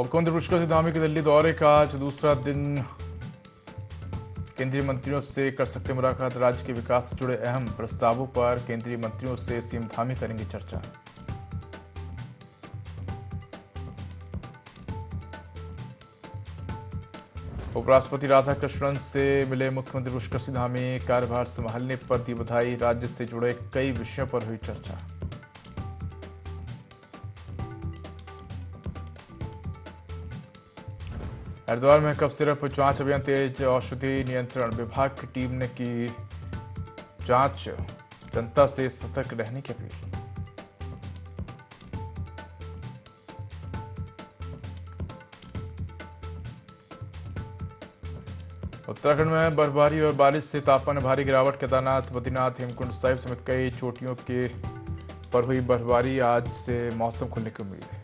मुख्यमंत्री पुष्कर सिंह धामी के दिल्ली दौरे का आज दूसरा दिन। केंद्रीय मंत्रियों से कर सकते मुलाकात। राज्य के विकास से जुड़े अहम प्रस्तावों पर केंद्रीय मंत्रियों से सीएम धामी करेंगे चर्चा। उपराष्ट्रपति राधाकृष्णन से मिले मुख्यमंत्री पुष्कर सिंह धामी। कार्यभार संभालने पर दी बधाई। राज्य से जुड़े कई विषयों पर हुई चर्चा। हरिद्वार में कफ सिरप जांच अभियान तेज। औषधि नियंत्रण विभाग की टीम ने की जांच। जनता से सतर्क रहने की अपील। उत्तराखंड में बर्फबारी और बारिश से तापमान में भारी गिरावट। केदारनाथ, बद्रीनाथ, हेमकुंड साहिब समेत कई चोटियों के पर हुई बर्फबारी। आज से मौसम खुलने की उम्मीद है।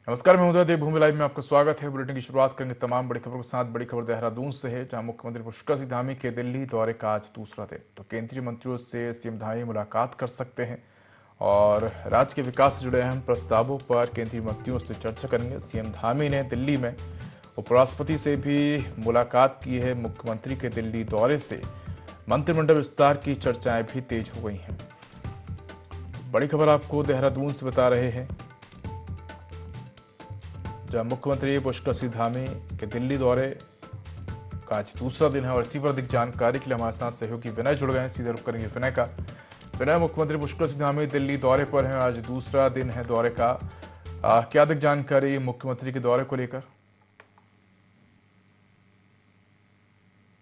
नमस्कार, मैं उदय देवभूमि लाइव में आपका स्वागत है। बुलेटिन की शुरुआत करेंगे तमाम बड़ी खबरों के साथ। बड़ी खबर देहरादून से है, जहां मुख्यमंत्री पुष्कर सिंह धामी के दिल्ली दौरे का आज दूसरा दिन। तो केंद्रीय मंत्रियों से सीएम धामी मुलाकात कर सकते हैं और राज्य के विकास से जुड़े अहम प्रस्तावों पर केंद्रीय मंत्रियों से चर्चा करेंगे। सीएम धामी ने दिल्ली में उपराष्ट्रपति से भी मुलाकात की है। मुख्यमंत्री के दिल्ली दौरे से मंत्रिमंडल विस्तार की चर्चाएं भी तेज हो गई हैं। बड़ी खबर आपको देहरादून से बता रहे हैं, जहां मुख्यमंत्री पुष्कर सिंह धामी के दिल्ली दौरे का आज दूसरा दिन है और इसी पर अधिक जानकारी के लिए हमारे साथ सहयोगी विनय जुड़ गए हैं। सीधे रुख करेंगे विनय का। विनय, मुख्यमंत्री पुष्कर सिंह धामी दिल्ली दौरे पर हैं, आज दूसरा दिन है दौरे का। क्या अधिक जानकारी मुख्यमंत्री के दौरे को लेकर?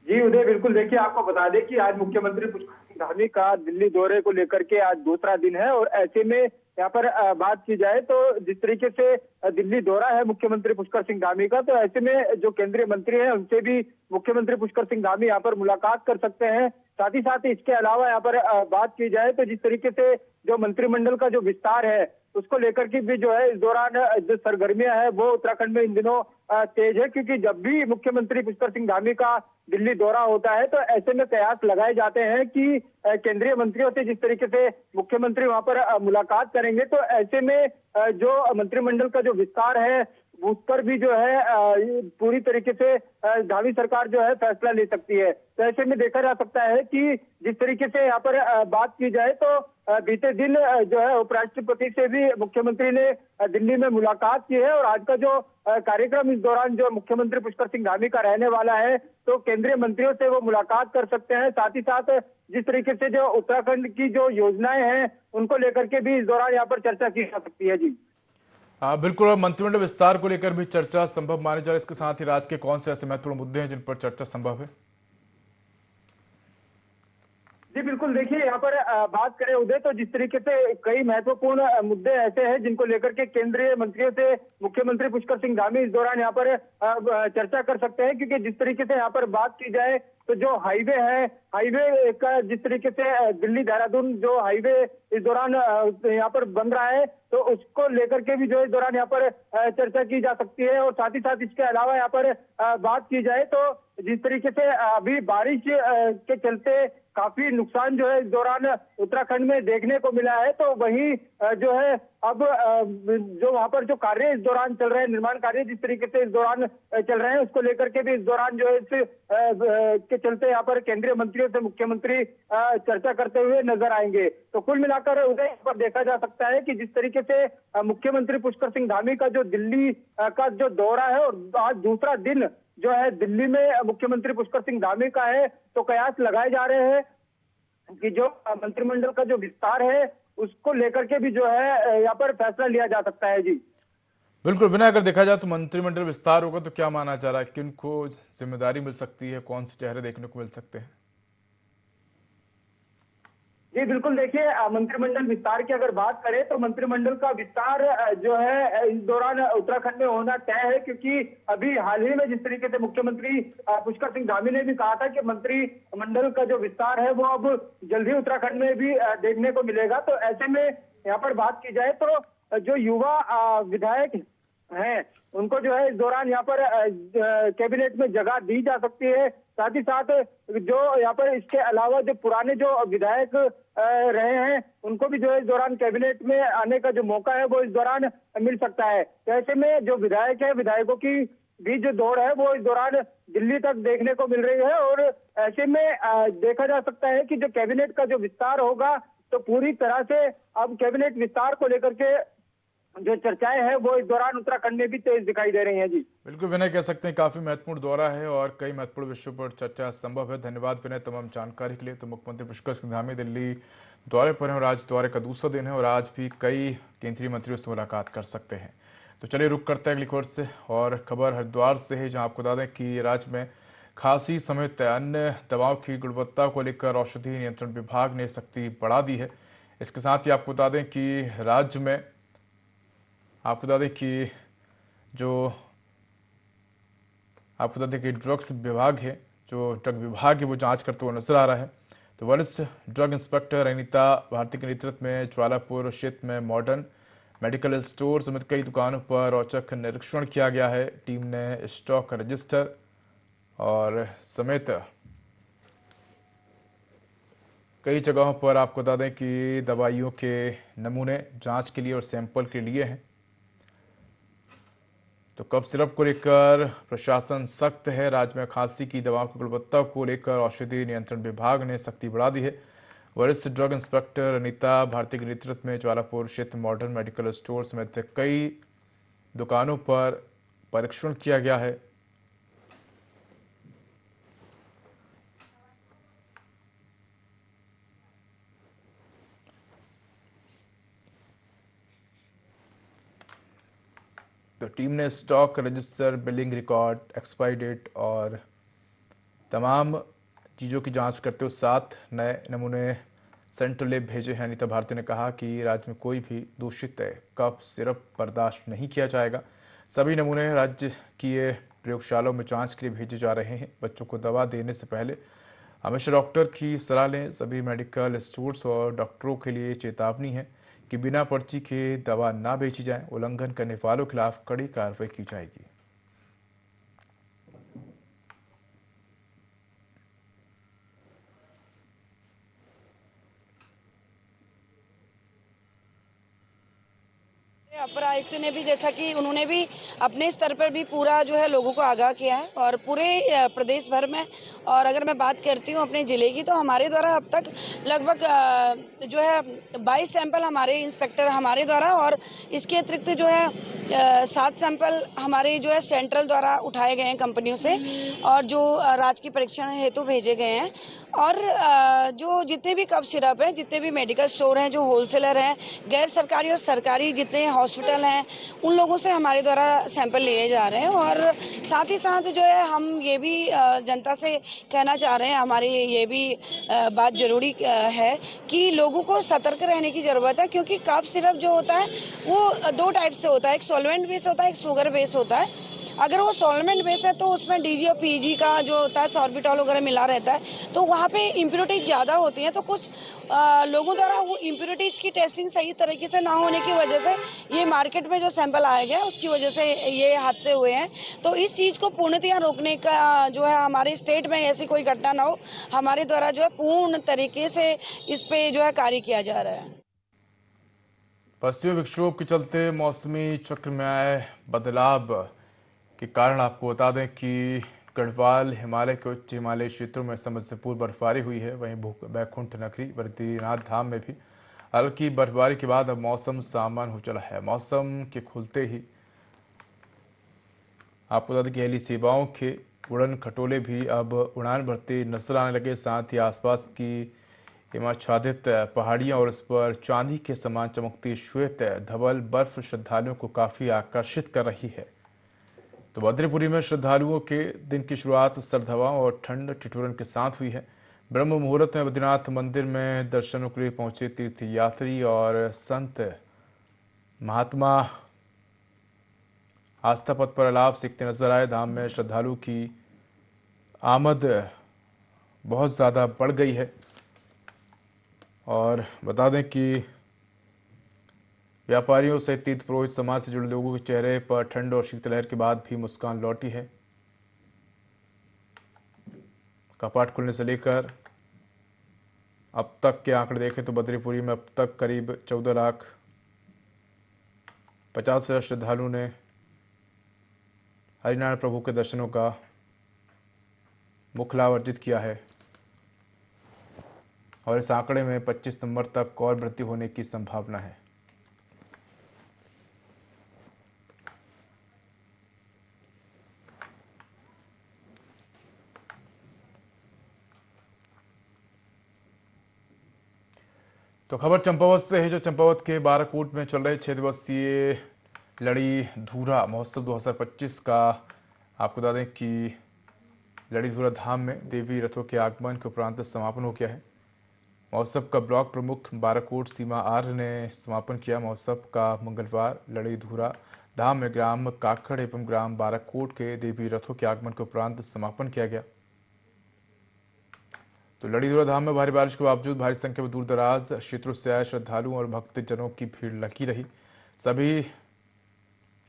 जी उदय, बिल्कुल। देखिए, आपको बता दें कि आज मुख्यमंत्री पुष्कर सिंह धामी का दिल्ली दौरे को लेकर के आज दूसरा दिन है और ऐसे में यहाँ पर बात की जाए तो जिस तरीके से दिल्ली दौरा है मुख्यमंत्री पुष्कर सिंह धामी का, तो ऐसे में जो केंद्रीय मंत्री हैं उनसे भी मुख्यमंत्री पुष्कर सिंह धामी यहाँ पर मुलाकात कर सकते हैं। साथ ही साथ इसके अलावा यहाँ पर बात की जाए तो जिस तरीके से जो मंत्रिमंडल का जो विस्तार है उसको लेकर के भी जो है इस दौरान जो सरगर्मियां है वो उत्तराखंड में इन दिनों तेज है, क्योंकि जब भी मुख्यमंत्री पुष्कर सिंह धामी का दिल्ली दौरा होता है तो ऐसे में कयास लगाए जाते हैं कि केंद्रीय मंत्रियों से जिस तरीके से मुख्यमंत्री वहां पर मुलाकात करेंगे तो ऐसे में जो मंत्रिमंडल का जो विस्तार है उस पर भी जो है पूरी तरीके से धामी सरकार जो है फैसला ले सकती है। तो ऐसे में देखा जा सकता है कि जिस तरीके से यहाँ पर बात की जाए तो बीते दिन जो है उपराष्ट्रपति से भी मुख्यमंत्री ने दिल्ली में मुलाकात की है और आज का जो कार्यक्रम इस दौरान जो मुख्यमंत्री पुष्कर सिंह धामी का रहने वाला है तो केंद्रीय मंत्रियों से वो मुलाकात कर सकते हैं। साथ ही साथ जिस तरीके से जो उत्तराखंड की जो योजनाएं हैं उनको लेकर के भी इस दौरान यहाँ पर चर्चा की जा सकती है। जी बिल्कुल। मंत्रिमंडल विस्तार को लेकर भी चर्चा संभव मानी जा रही है। इसके साथ ही राज्य के कौन से ऐसे महत्वपूर्ण मुद्दे हैं जिन पर चर्चा संभव है? जी बिल्कुल। देखिए, यहाँ पर बात करें उदय तो जिस तरीके से कई महत्वपूर्ण मुद्दे ऐसे हैं जिनको लेकर के केंद्रीय मंत्रियों से मुख्यमंत्री पुष्कर सिंह धामी इस दौरान यहाँ पर चर्चा कर सकते हैं, क्योंकि जिस तरीके से यहाँ पर बात की जाए तो जो हाईवे है, हाईवे का जिस तरीके से दिल्ली देहरादून जो हाईवे इस दौरान यहाँ पर बन रहा है तो उसको लेकर के भी जो इस दौरान यहाँ पर चर्चा की जा सकती है। और साथ ही साथ इसके अलावा यहाँ पर बात की जाए तो जिस तरीके से अभी बारिश के चलते काफी नुकसान जो है इस दौरान उत्तराखंड में देखने को मिला है, तो वही जो है अब जो वहां पर जो कार्य इस दौरान चल रहे हैं, निर्माण कार्य जिस तरीके से इस दौरान चल रहे हैं उसको लेकर के भी इस दौरान जो है इस के चलते यहाँ पर केंद्रीय मंत्रियों से मुख्यमंत्री चर्चा करते हुए नजर आएंगे। तो कुल मिलाकर उदय पर देखा जा सकता है कि जिस तरीके से मुख्यमंत्री पुष्कर सिंह धामी का जो दिल्ली का जो दौरा है और आज दूसरा दिन जो है दिल्ली में मुख्यमंत्री पुष्कर सिंह धामी का है, तो कयास लगाए जा रहे हैं कि जो मंत्रिमंडल का जो विस्तार है उसको लेकर के भी जो है यहाँ पर फैसला लिया जा सकता है। जी बिल्कुल विनय, अगर देखा जाए तो मंत्रिमंडल विस्तार होगा तो क्या माना जा रहा है, किनको जिम्मेदारी मिल सकती है, कौन से चेहरे देखने को मिल सकते हैं? जी बिल्कुल। देखिए, मंत्रिमंडल विस्तार की अगर बात करें तो मंत्रिमंडल का विस्तार जो है इस दौरान उत्तराखंड में होना तय है, क्योंकि अभी हाल ही में जिस तरीके से मुख्यमंत्री पुष्कर सिंह धामी ने भी कहा था कि मंत्रिमंडल का जो विस्तार है वो अब जल्दी उत्तराखंड में भी देखने को मिलेगा। तो ऐसे में यहाँ पर बात की जाए तो जो युवा विधायक हैं उनको जो है इस दौरान यहाँ पर कैबिनेट में जगह दी जा सकती है। साथ ही साथ जो यहाँ पर इसके अलावा जो पुराने जो विधायक रहे हैं उनको भी जो है इस दौरान कैबिनेट में आने का जो मौका है वो इस दौरान मिल सकता है। तो ऐसे में जो विधायक है, विधायकों की भी जो दौड़ है वो इस दौरान दिल्ली तक देखने को मिल रही है। और ऐसे में देखा जा सकता है कि जो कैबिनेट का जो विस्तार होगा तो पूरी तरह से अब कैबिनेट विस्तार को लेकर के जो चर्चाएं हैं वो इस दौरान उत्तराखंड में भी तेज दिखाई दे रही हैं। जी बिल्कुल विनय, कह सकते हैं काफी महत्वपूर्ण दौरा है और कई महत्वपूर्ण विषयों पर चर्चा संभव है। धन्यवाद विनय तमाम जानकारी के लिए। तो मुख्यमंत्री पुष्कर सिंह धामी दिल्ली दौरे पर हैं और आज दौरे का दूसरा दिन है और आज भी कई केंद्रीय मंत्रियों से मुलाकात कर सकते हैं। तो चलिए रुक करते हैं अगली खबर से और खबर हरिद्वार से है, जहां आपको बता दें कि राज्य में खांसी समेत अन्य दवाओं की गुणवत्ता को लेकर औषधि नियंत्रण विभाग ने सख्ती बढ़ा दी है। इसके साथ ही आपको बता दें कि राज्य में आपको बता दें कि ड्रग्स विभाग है, जो ड्रग विभाग है वो जांच करते हुए नजर आ रहा है। तो वरिष्ठ ड्रग इंस्पेक्टर अनीता भारती के नेतृत्व में ज्वालापुर क्षेत्र में मॉडर्न मेडिकल स्टोर समेत कई दुकानों पर औचक निरीक्षण किया गया है। टीम ने स्टॉक रजिस्टर और समेत कई जगहों पर आपको बता दें कि दवाइयों के नमूने जांच के लिए और सैंपल के लिए हैं। तो कफ सिरप को लेकर प्रशासन सख्त है। राज्य में खांसी की दवाओं की गुणवत्ता को लेकर औषधि नियंत्रण विभाग ने सख्ती बढ़ा दी है। वरिष्ठ ड्रग इंस्पेक्टर अनीता भारती के नेतृत्व में ज्वालापुर क्षेत्र मॉडर्न मेडिकल स्टोर समेत कई दुकानों पर परीक्षण किया गया है। तो टीम ने stock register, billing record, expiry date और तमाम चीज़ों की जांच करते हुए 7 नए नमूने सेंट्रल लैब भेजे हैं। अनीता भारती ने कहा कि राज्य में कोई भी दूषित कफ सिरप बर्दाश्त नहीं किया जाएगा। सभी नमूने राज्य की प्रयोगशालाओं में जांच के लिए भेजे जा रहे हैं। बच्चों को दवा देने से पहले हमेशा डॉक्टर की सलाह लें। सभी मेडिकल स्टोर्स और डॉक्टरों के लिए चेतावनी है कि बिना पर्ची के दवा ना बेची जाए। उल्लंघन करने वालों के खिलाफ कड़ी कार्रवाई की जाएगी। अपर आयुक्त ने भी, जैसा कि उन्होंने भी अपने स्तर पर भी पूरा जो है लोगों को आगाह किया है और पूरे प्रदेश भर में। और अगर मैं बात करती हूँ अपने ज़िले की, तो हमारे द्वारा अब तक लगभग जो है 22 सैंपल हमारे इंस्पेक्टर हमारे द्वारा और इसके अतिरिक्त जो है 7 सैंपल हमारे जो है सेंट्रल द्वारा उठाए गए हैं कंपनियों से और जो राज्य की परीक्षण हेतु भेजे गए हैं। और जो जितने भी कफ सिरप हैं, जितने भी मेडिकल स्टोर हैं, जो होलसेलर हैं, गैर सरकारी और सरकारी जितने हॉस्पिटल हैं, उन लोगों से हमारे द्वारा सैंपल लिए जा रहे हैं। और साथ ही साथ जो है हम ये भी जनता से कहना चाह रहे हैं, हमारी ये भी बात जरूरी है कि लोगों को सतर्क रहने की ज़रूरत है, क्योंकि कफ सिरप जो होता है वो 2 टाइप से होता है, एक सॉल्वेंट बेस होता है, एक शुगर बेस होता है। अगर वो सॉल्वेंट बेस है तो उसमें डीजी और पीजी का जो होता है सॉर्बिटॉल वगैरह मिला रहता है, तो वहाँ पे इम्प्योरिटीज ज़्यादा होती हैं। तो कुछ लोगों द्वारा वो इम्प्योरिटीज की टेस्टिंग सही तरीके से ना होने की वजह से ये मार्केट में जो सैंपल आया गया उसकी वजह से ये हादसे हुए हैं। तो इस चीज़ को पूर्णतया रोकने का जो है हमारे स्टेट में ऐसी कोई घटना ना हो, हमारे द्वारा जो है पूर्ण तरीके से इस पे जो है कार्य किया जा रहा है। पश्चिमी विक्षोभ के चलते मौसमी चक्र में आए बदलाव के कारण आपको बता दें कि गढ़वाल हिमालय के उच्च हिमालयी क्षेत्रों में समस्यापूर्ण बर्फबारी हुई है। वहीं बैकुंठ नगरी बद्रीनाथ धाम में भी हल्की बर्फबारी के बाद अब मौसम सामान्य हो चला है। मौसम के खुलते ही आपको बता दें कि हेली सेवाओं के उड़न खटोले भी अब उड़ान भरते नजर आने लगे। साथ ही आसपास की हिमाच्छादित पहाड़ियां और उस पर चांदी के समान चमकती श्वेत धवल बर्फ श्रद्धालुओं को काफी आकर्षित कर रही है। तो बद्रीपुरी में श्रद्धालुओं के दिन की शुरुआत सर्द हवाओं और ठंड ठिठुरन के साथ हुई है। ब्रह्म मुहूर्त में बद्रीनाथ मंदिर में दर्शनों के लिए पहुंचे तीर्थयात्री और संत महात्मा आस्था पथ पर अलाप सीखते नजर आए। धाम में श्रद्धालु की आमद बहुत ज़्यादा बढ़ गई है और बता दें कि व्यापारियों सहित तीर्थ पुरोहित समाज से जुड़े लोगों के चेहरे पर ठंड और शीतलहर के बाद भी मुस्कान लौटी है। कपाट खुलने से लेकर अब तक के आंकड़े देखें तो बद्रीपुरी में अब तक करीब 14,50,000 श्रद्धालुओं ने हरिनारायण प्रभु के दर्शनों का मुख्य लाभ अर्जित किया है और इस आंकड़े में 25 सितंबर तक और वृद्धि होने की संभावना है। तो खबर चंपावत से है, जो चंपावत के बाराकोट में चल रहे 6 दिवसीय लड़ी धूरा महोत्सव 2025 का आपको बता दें कि लड़ी धूरा धाम में देवी रथों के आगमन के उपरांत समापन हो गया है। महोत्सव का ब्लॉक प्रमुख बाराकोट सीमा आर्य ने समापन किया। महोत्सव का मंगलवार लड़ी धूरा धाम में ग्राम काकड़ एवं ग्राम बाराकोट के देवी रथों के आगमन के उपरांत समापन किया गया। तो लड़ी धूरा धाम में भारी बारिश के बावजूद भारी संख्या में दूर दराज क्षेत्रों से आए श्रद्धालुओं और भक्तजनों की भीड़ लगी रही। सभी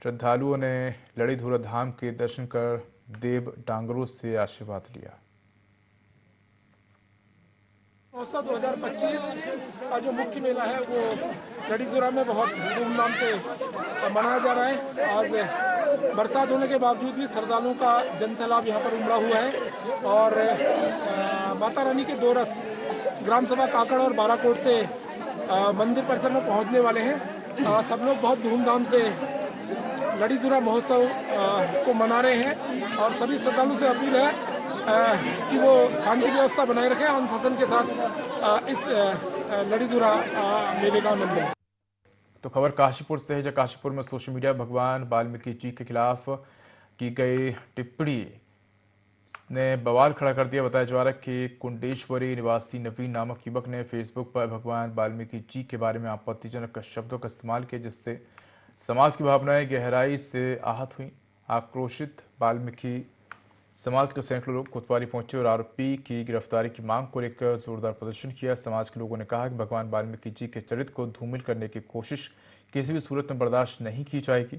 श्रद्धालुओं ने लड़ी धूरा धाम के दर्शन कर देव डांगरों से आशीर्वाद लिया। महोत्सव 2025 का जो मुख्य मेला है वो लड़ी धूरा में बहुत धूमधाम से मनाया जा रहा है। आज बरसात होने के बावजूद भी श्रद्धालुओं का जनसैलाब यहाँ पर उमड़ा हुआ है और माता रानी के 2 रथ ग्राम सभा काकड़ और बाराकोट से मंदिर परिसर में पहुँचने वाले हैं। सब लोग बहुत धूमधाम से लड़ी धूरा महोत्सव को मना रहे हैं और सभी श्रद्धालुओं से अपील है कि वो शांति व्यवस्था बनाए रखें, अनुशासन के साथ इस लड़ी धूरा मेले का आनंद लें। तो खबर काशीपुर से है, जहाँ काशीपुर में सोशल मीडिया भगवान वाल्मीकि जी के खिलाफ की गई टिप्पणी ने बवाल खड़ा कर दिया। बताया जा रहा है कि कुंडेश्वरी निवासी नवीन नामक युवक ने फेसबुक पर भगवान वाल्मीकि जी के बारे में आपत्तिजनक शब्दों का इस्तेमाल किया, जिससे समाज की भावनाएं गहराई से आहत हुई। आक्रोशित वाल्मीकि समाज के सैकड़ों लोग कोतवाली पहुंचे और आरोपी की गिरफ्तारी की मांग को लेकर जोरदार प्रदर्शन किया। समाज के लोगों ने कहा कि भगवान वाल्मीकि जी के चरित्र को धूमिल करने की कोशिश किसी भी सूरत में बर्दाश्त नहीं की जाएगी।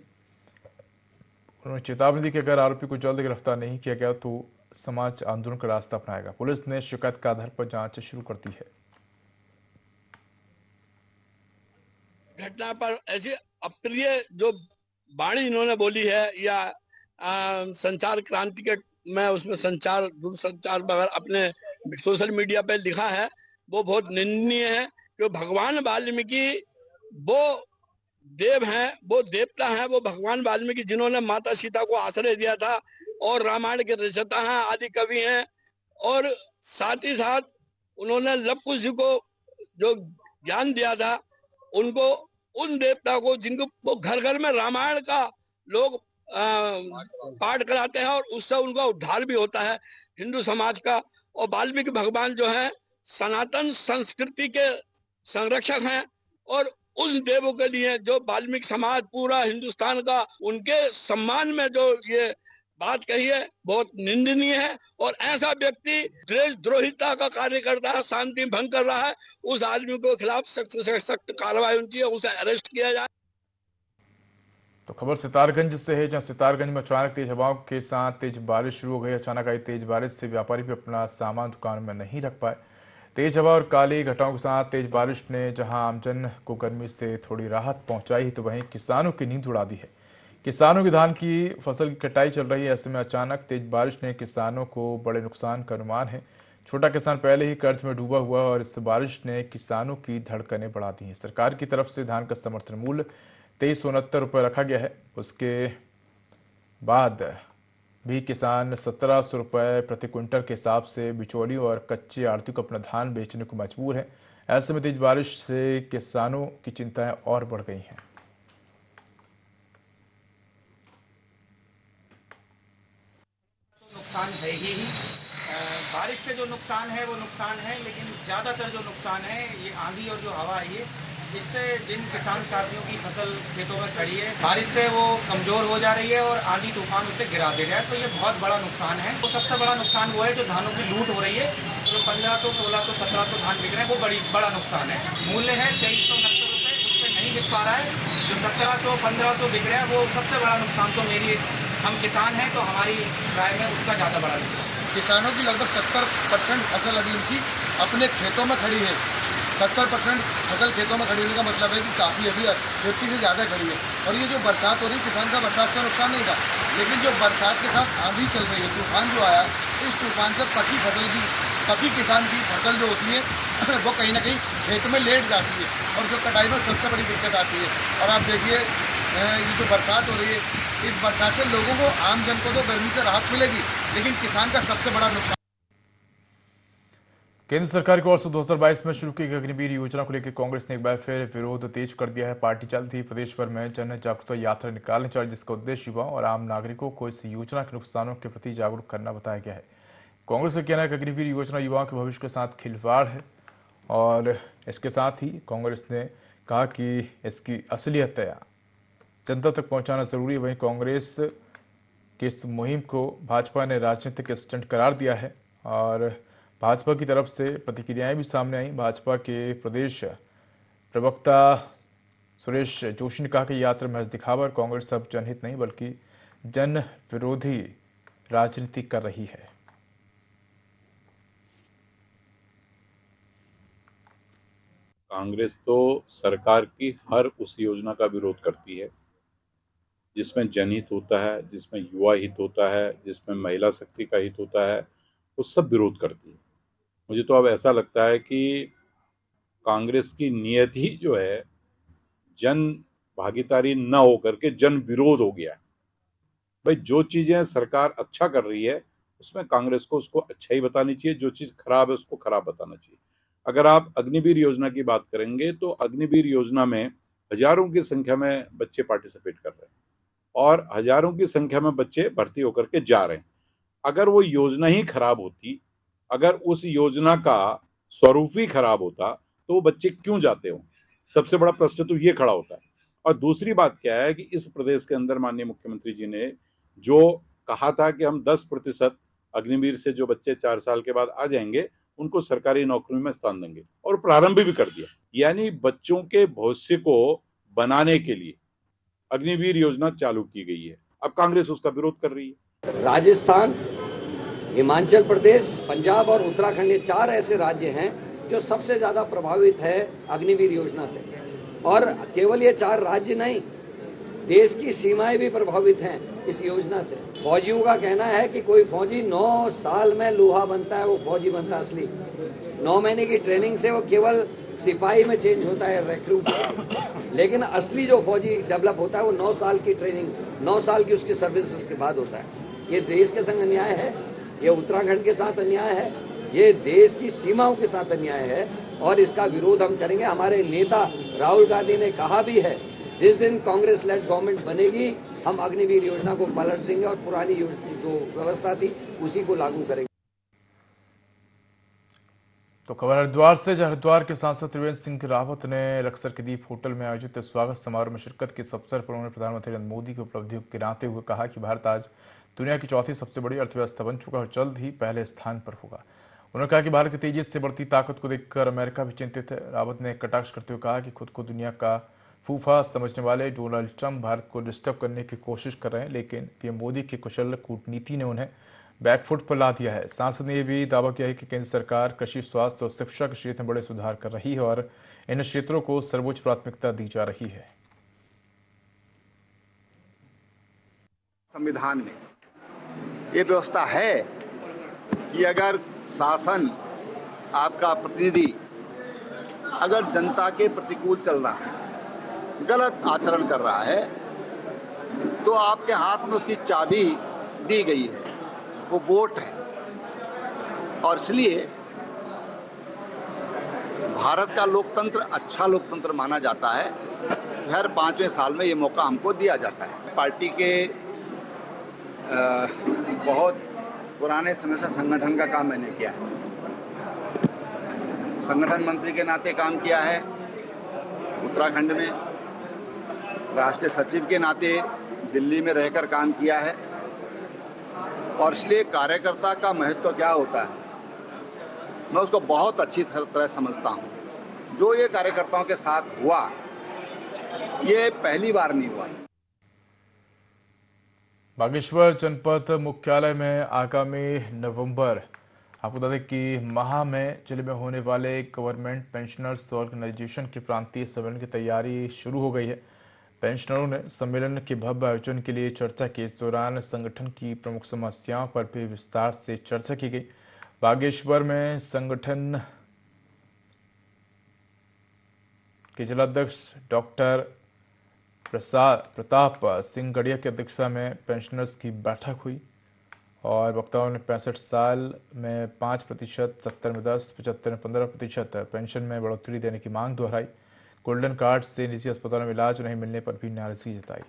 उन्होंने चेतावनी दी कि अगर आरोपी को जल्द गिरफ्तार नहीं किया गया तो समाज आंदोलन का रास्ता अपनाएगा। पुलिस ने शिकायत के आधार पर जांच शुरू कर दी है। घटना पर ऐसी अप्रिय जो वाणी इन्होंने बोली है या संचार क्रांति के मैं उसमें संचार दूरसंचार वगैरह अपने सोशल मीडिया पे लिखा है, वो बहुत निंदनीय है। कि भगवान वाल्मीकि वो देव हैं, वो देवता हैं, वो भगवान वाल्मीकि जिन्होंने माता सीता को आश्रय दिया था और रामायण के रचयिता हैं, आदि कवि हैं। और साथ ही साथ उन्होंने लव कुश जी को जो ज्ञान दिया था, उनको उन देवता को जिनको वो घर घर में रामायण का लोग पाठ कराते हैं और उससे उनका उद्धार भी होता है हिंदू समाज का। और वाल्मीकि भगवान जो है सनातन संस्कृति के संरक्षक हैं और उस देवों के लिए जो वाल्मीकि समाज पूरा हिंदुस्तान का उनके सम्मान में जो ये बात कही है बहुत निंदनीय है। और ऐसा व्यक्ति देशद्रोहिता का कार्य करता है, शांति भंग कर रहा है, उस आदमी को खिलाफ सख्त से सख्त कार्रवाई होनी चाहिए, उसे अरेस्ट किया जाए। तो खबर सितारगंज से है, जहां सितारगंज में अचानक तेज हवाओं के साथ तेज बारिश शुरू हो गई। अचानक आई तेज बारिश से व्यापारी भी अपना सामान दुकान में नहीं रख पाए। तेज हवा और काली घटाओं के साथ तेज बारिश ने जहां आमजन को गर्मी से थोड़ी राहत पहुंचाई, तो वहीं किसानों की नींद उड़ा दी है। किसानों की धान की फसल की कटाई चल रही है, ऐसे में अचानक तेज बारिश ने किसानों को बड़े नुकसान का अनुमान है। छोटा किसान पहले ही कर्ज में डूबा हुआ और इस बारिश ने किसानों की धड़कनें बढ़ा दी हैं। सरकार की तरफ से धान का समर्थन मूल्य 2369 रुपये रखा गया है, उसके बाद भी किसान 1700 रुपये प्रति क्विंटल के हिसाब से बिचौलियों और कच्चे आड़ती को अपना धान बेचने को मजबूर है। ऐसे में तेज बारिश से किसानों की चिंताएं और बढ़ गई हैं। नुकसान है ही बारिश से जो नुकसान है वो नुकसान है, लेकिन ज़्यादातर जो नुकसान है ये आंधी और जो हवा है इससे जिन किसान साथियों की फसल खेतों में खड़ी है बारिश से वो कमज़ोर हो जा रही है और आंधी तूफान उसे गिरा दे रहा है, तो ये बहुत बड़ा नुकसान है। तो सबसे बड़ा नुकसान वो है जो धानों की लूट हो रही है, जो 1500, 1600, 1700 धान बिक रहे हैं, वो बड़ा नुकसान है। मूल्य है 2369 रुपये, उससे नहीं बिक पा रहा है। जो 1700-1500 बिक रहा है वो सबसे बड़ा नुकसान तो हम किसान हैं तो हमारी राय में उसका ज़्यादा बड़ा नुकसान। किसानों की लगभग 70% फसल अभी उनकी अपने खेतों में खड़ी है। 70% फसल खेतों में खड़ी होने का मतलब है कि काफ़ी अभी 50 से ज़्यादा खड़ी है। और ये जो बरसात हो रही है, किसान का बरसात से नुकसान नहीं था, लेकिन जो बरसात के साथ आंधी चल रही है, तूफान जो आया, इस तूफान से पकी किसान की फसल जो होती है वो कहीं ना कहीं खेत में लेट जाती है और जो कटाई में सबसे बड़ी दिक्कत आती है। और आप देखिए ये जो बरसात हो रही है, इस बरसात से लोगों को, आम जन को तो गर्मी से राहत मिलेगी, लेकिन किसान का सबसे बड़ा नुकसान। केंद्र सरकार की ओर से 2022 में शुरू की गई अग्निवीर योजना को लेकर कांग्रेस ने एक बार फिर विरोध तेज कर दिया है। पार्टी जल्द ही प्रदेश भर में जन जागरूकता यात्रा निकालने चाहिए, जिसका उद्देश्य युवाओं और आम नागरिकों को इस योजना के नुकसानों के प्रति जागरूक करना बताया गया है। कांग्रेस का कहना है कि अग्निवीर योजना युवाओं के भविष्य के साथ खिलवाड़ है और इसके साथ ही कांग्रेस ने कहा कि इसकी असलियत जनता तक पहुंचाना जरूरी है। वहीं कांग्रेस की इस मुहिम को भाजपा ने राजनीतिक स्टंट करार दिया है और भाजपा की तरफ से प्रतिक्रियाएं भी सामने आई। भाजपा के प्रदेश प्रवक्ता सुरेश जोशी ने कहा कि यात्रा महज दिखावा और कांग्रेस अब जनहित नहीं बल्कि जन विरोधी राजनीति कर रही है। कांग्रेस तो सरकार की हर उस योजना का विरोध करती है जिसमें जनहित होता है, जिसमें युवा हित होता है, जिसमें महिला शक्ति का हित होता है, वो सब विरोध करती है। मुझे तो अब ऐसा लगता है कि कांग्रेस की नियत ही जो है जन भागीदारी न होकर के जन विरोध हो गया है। भाई जो चीजें सरकार अच्छा कर रही है उसमें कांग्रेस को उसको अच्छा ही बतानी चाहिए, जो चीज खराब है उसको खराब बताना चाहिए। अगर आप अग्निवीर योजना की बात करेंगे तो अग्निवीर योजना में हजारों की संख्या में बच्चे पार्टिसिपेट कर रहे हैं और हजारों की संख्या में बच्चे भर्ती होकर के जा रहे हैं। अगर वो योजना ही खराब होती, अगर उस योजना का स्वरूप ही खराब होता तो वो बच्चे क्यों जाते हो? सबसे बड़ा प्रश्न तो ये खड़ा होता है। और दूसरी बात क्या है कि इस प्रदेश के अंदर माननीय मुख्यमंत्री जी ने जो कहा था कि हम 10% अग्निवीर से जो बच्चे 4 साल के बाद आ जाएंगे उनको सरकारी नौकरी में स्थान देंगे और प्रारंभ भी कर दिया। यानी बच्चों के भविष्य को बनाने के लिए अग्निवीर योजना चालू की गई है। अब कांग्रेस उसका विरोध कर रही है। राजस्थान, हिमाचल प्रदेश, पंजाब और उत्तराखंड, ये 4 ऐसे राज्य हैं जो सबसे ज्यादा प्रभावित है अग्निवीर योजना से। और केवल ये 4 राज्य नहीं, देश की सीमाएं भी प्रभावित हैं इस योजना से। फौजियों का कहना है कि कोई फौजी 9 साल में लोहा बनता है, वो फौजी बनता है असली। 9 महीने की ट्रेनिंग से वो केवल सिपाही में चेंज होता है, रिक्रूट, लेकिन असली जो फौजी डेवलप होता है वो 9 साल की ट्रेनिंग, 9 साल की उसकी सर्विसेज के बाद होता है। ये देश के संग अन्याय है, ये उत्तराखंड के साथ अन्याय है, ये देश की सीमाओं के साथ अन्याय है और इसका विरोध हम करेंगे। हमारे नेता राहुल गांधी ने कहा भी है, जिस दिन कांग्रेस लेड गवर्नमेंट बनेगी हम अग्निवीर योजना को पलट देंगे और पुरानी जो व्यवस्था थी उसी को लागू करेंगे। तो खबर हरिद्वार से, जहां हरिद्वार के सांसद त्रिवेंद्र सिंह रावत ने लक्सर के दीप होटल में आयोजित स्वागत समारोह में शिरकत के इस अवसर पर उन्होंने प्रधानमंत्री नरेंद्र मोदी की उपलब्धियों को गिनाते हुए कहा कि भारत आज दुनिया की 4थी सबसे बड़ी अर्थव्यवस्था बन चुका है और जल्द ही पहले स्थान पर होगा। उन्होंने कहा कि भारत की तेजी से बढ़ती ताकत को देखकर अमेरिका भी चिंतित है। रावत ने कटाक्ष करते हुए कहा कि खुद को दुनिया का फूफा समझने वाले डोनाल्ड ट्रंप भारत को डिस्टर्ब करने की कोशिश कर रहे हैं, लेकिन पीएम मोदी की कुशल कूटनीति ने उन्हें बैकफुट पर ला दिया है। सांसद ने यह भी दावा किया है कि केंद्र सरकार कृषि, स्वास्थ्य और शिक्षा के क्षेत्र में बड़े सुधार कर रही है और इन क्षेत्रों को सर्वोच्च प्राथमिकता दी जा रही है। संविधान में ये व्यवस्था है कि अगर शासन, आपका प्रतिनिधि अगर जनता के प्रतिकूल चल रहा है, गलत आचरण कर रहा है, तो आपके हाथ में उसकी चाबी दी गई है, वो वोट है। और इसलिए भारत का लोकतंत्र अच्छा लोकतंत्र माना जाता है। हर 5वें साल में ये मौका हमको दिया जाता है। पार्टी के बहुत पुराने समय से संगठन का काम मैंने किया है। संगठन मंत्री के नाते काम किया है उत्तराखंड में, राष्ट्रीय सचिव के नाते दिल्ली में रहकर काम किया है। और इसलिए कार्यकर्ता का महत्व क्या होता है मैं उसको बहुत अच्छी तरह समझता हूँ। जो ये कार्यकर्ताओं के साथ हुआ ये पहली बार नहीं हुआ। बागेश्वर जनपद मुख्यालय में आगामी नवंबर आपको बता दें कि माह में जिले में होने वाले गवर्नमेंट पेंशनर्स ऑर्गेनाइजेशन के प्रांतीय सम्मेलन की तैयारी शुरू हो गई है। पेंशनरों ने सम्मेलन के भव्य आयोजन के लिए चर्चा की। इस दौरान संगठन की प्रमुख समस्याओं पर भी विस्तार से चर्चा की गई। बागेश्वर में संगठन के जिलाध्यक्ष डॉक्टर प्रताप सिंह गढ़िया की अध्यक्षता में पेंशनर्स की बैठक हुई और वक्ताओं ने 65 साल में 5%, 70 में 10%, 75 में 15% पेंशन में बढ़ोतरी देने की मांग दोहराई। गोल्डन कार्ड से निजी अस्पतालों में इलाज नहीं मिलने पर भी नाराजगी जताई।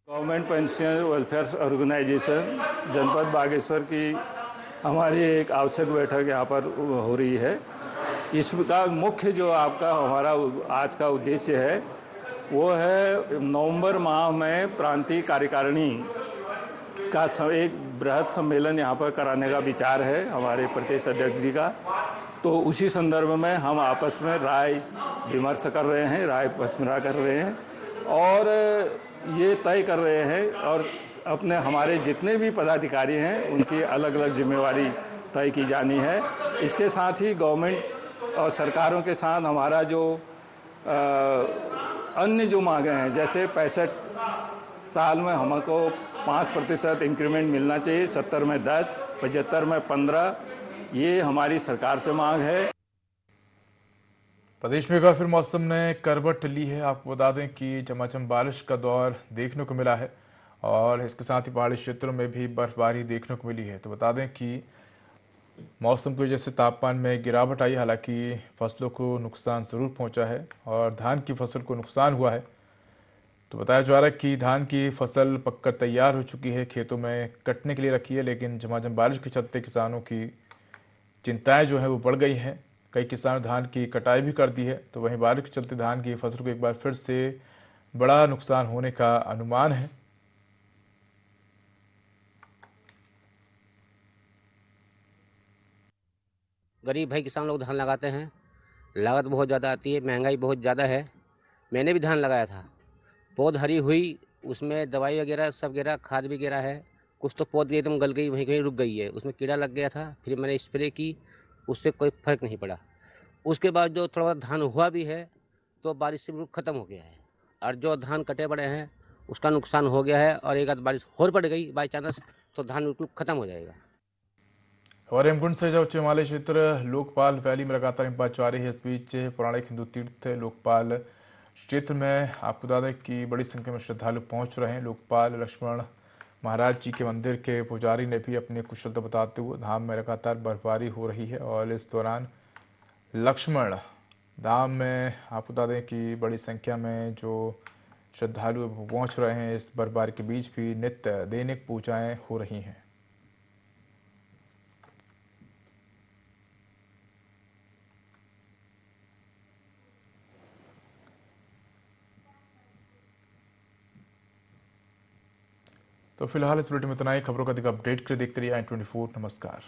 गवर्नमेंट पेंशन वेलफेयर ऑर्गेनाइजेशन जनपद बागेश्वर की हमारी एक आवश्यक बैठक यहाँ पर हो रही है। इसका मुख्य जो आपका हमारा आज का उद्देश्य है वो है नवंबर माह में प्रांतीय कार्यकारिणी का एक बृहद सम्मेलन यहाँ पर कराने का विचार है हमारे प्रदेश अध्यक्ष जी का। तो उसी संदर्भ में हम आपस में राय विमर्श कर रहे हैं, राय पसमरा कर रहे हैं और ये तय कर रहे हैं और अपने हमारे जितने भी पदाधिकारी हैं उनकी अलग अलग जिम्मेवारी तय की जानी है। इसके साथ ही गवर्नमेंट और सरकारों के साथ हमारा जो अन्य जो मांगे हैं, जैसे 65 साल में हमको 5% इंक्रीमेंट मिलना चाहिए, 70 में 10, 75 में 15, ये हमारी सरकार से मांग है। प्रदेश में एक बार फिर मौसम ने करवट ली है। आपको बता दें कि झमाझम बारिश का दौर देखने को मिला है और इसके साथ ही पहाड़ी क्षेत्रों में भी बर्फबारी देखने को मिली है। तो बता दें कि मौसम की वजह से तापमान में गिरावट आई, हालांकि फसलों को नुकसान ज़रूर पहुंचा है और धान की फसल को नुकसान हुआ है। तो बताया जा रहा है कि धान की फसल पककर तैयार हो चुकी है, खेतों में कटने के लिए रखी है, लेकिन झमाझम बारिश के चलते किसानों की चिंताएं जो है वो बढ़ गई हैं। कई किसानों धान की कटाई भी कर दी है। तो वहीं बारिश के चलते धान की फसल को एक बार फिर से बड़ा नुकसान होने का अनुमान है। गरीब भाई किसान लोग धान लगाते हैं, लागत बहुत ज़्यादा आती है, महंगाई बहुत ज़्यादा है। मैंने भी धान लगाया था, पौध हरी हुई, उसमें दवाई वगैरह सब गिरा, खाद भी गिरा है। कुछ तो पौध एकदम गल गई, वहीं कहीं रुक गई है, उसमें कीड़ा लग गया था। फिर मैंने स्प्रे की, उससे कोई फर्क नहीं पड़ा। उसके बाद जो थोड़ा बहुत धान हुआ भी है तो बारिश से बिल्कुल ख़त्म हो गया है और जो धान कटे पड़े हैं उसका नुकसान हो गया है। और एक आध बारिश और पड़ गई बाई चांस तो धान बिल्कुल ख़त्म हो जाएगा। और हेमकुंड से जो उच्च हिमालय क्षेत्र लोकपाल वैली में लगातार हिमपात जारी है। इस बीच पौराणिक हिंदू तीर्थ लोकपाल क्षेत्र में आपको बता दें कि बड़ी संख्या में श्रद्धालु पहुंच रहे हैं। लोकपाल लक्ष्मण महाराज जी के मंदिर के पुजारी ने भी अपनी कुशलता बताते हुए धाम में लगातार बर्फबारी हो रही है और इस दौरान लक्ष्मण धाम में आपको बता दें कि बड़ी संख्या में जो श्रद्धालु पहुंच रहे हैं। इस बर्फबारी के बीच भी नित्य दैनिक पूजाएं हो रही हैं। तो फिलहाल इस बुलेटिन में इतना ही। खबरों का अधिक अपडेट के लिए देखते रहिए i24। नमस्कार।